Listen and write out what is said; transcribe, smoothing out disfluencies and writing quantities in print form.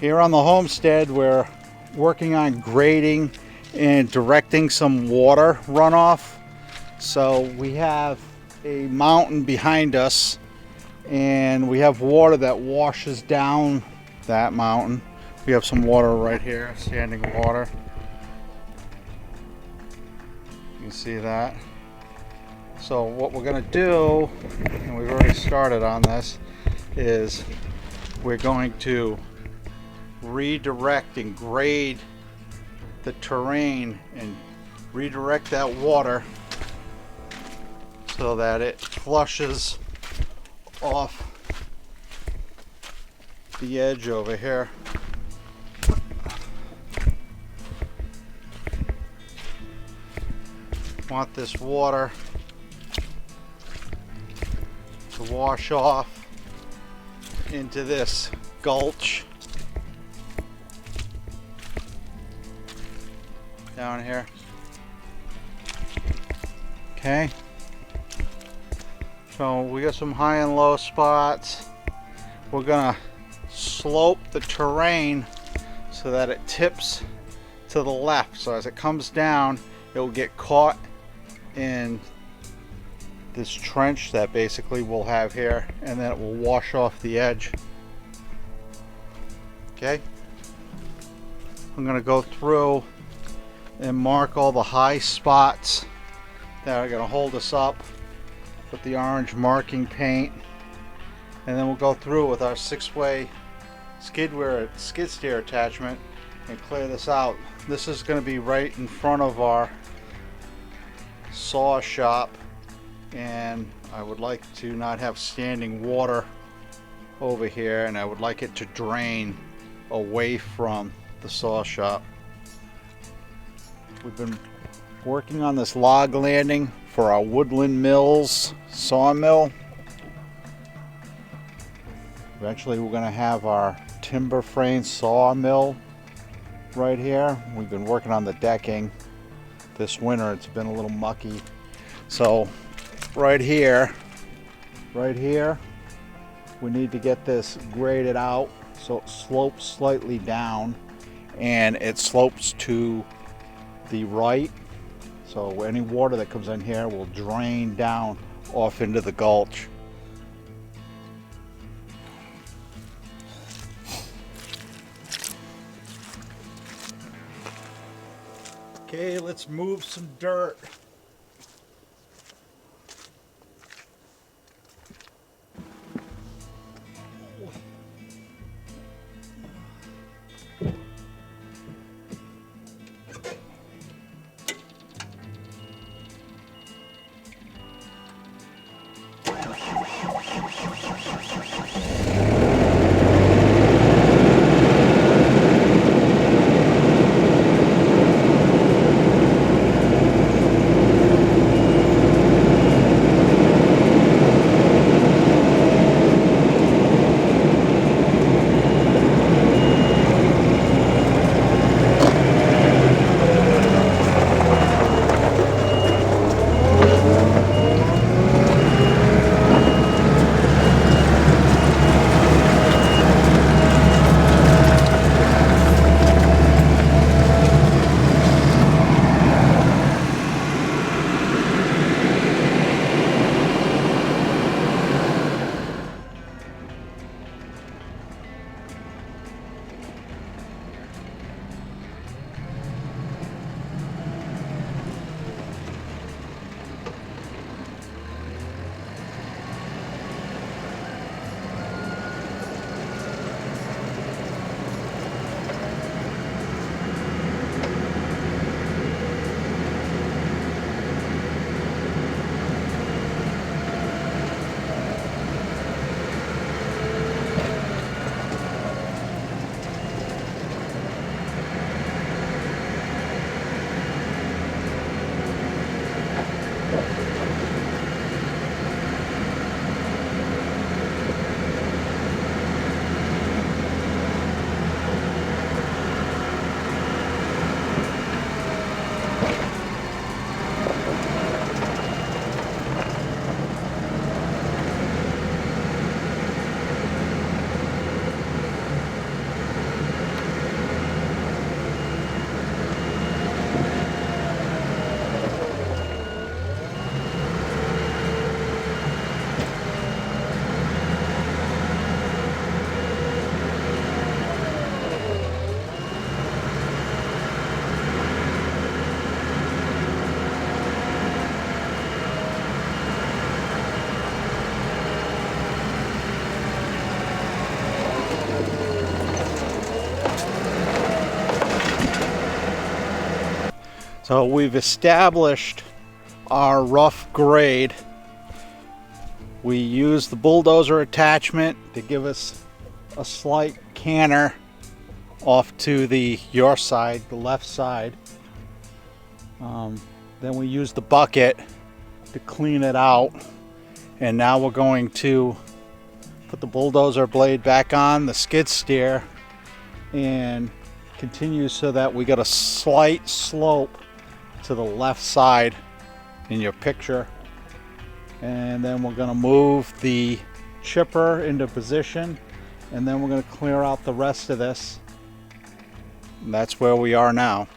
Here on the homestead, we're working on grading and directing some water runoff. So we have a mountain behind us and we have water that washes down that mountain. We have some water right here, standing water. You can see that. So what we're going to do, and we've already started on this, is we're going to redirect and grade the terrain and redirect that water so that it flushes off the edge over here. Want this water to wash off into this gulch down here. Okay, so we got some high and low spots. We're gonna slope the terrain so that it tips to the left, so as it comes down it will get caught in this trench that basically we'll have here, and then it will wash off the edge. Okay, I'm gonna go through and mark all the high spots that are going to hold us up with the orange marking paint, and then we'll go through with our 6-way skid steer attachment and clear this out. This is going to be right in front of our saw shop, and I would like to not have standing water over here, and I would like it to drain away from the saw shop. We've been working on this log landing for our Woodland Mills sawmill. Eventually we're going to have our timber frame sawmill right here. We've been working on the decking this winter. It's been a little mucky. So right here, we need to get this graded out so it slopes slightly down and it slopes to the right, so any water that comes in here will drain down off into the gulch. Okay, let's move some dirt. So we've established our rough grade. We use the bulldozer attachment to give us a slight canter off to your side, the left side. Then we use the bucket to clean it out. And now we're going to put the bulldozer blade back on the skid steer and continue so that we got a slight slope to the left side in your picture. And then we're going to move the chipper into position, and then we're going to clear out the rest of this. And that's where we are now.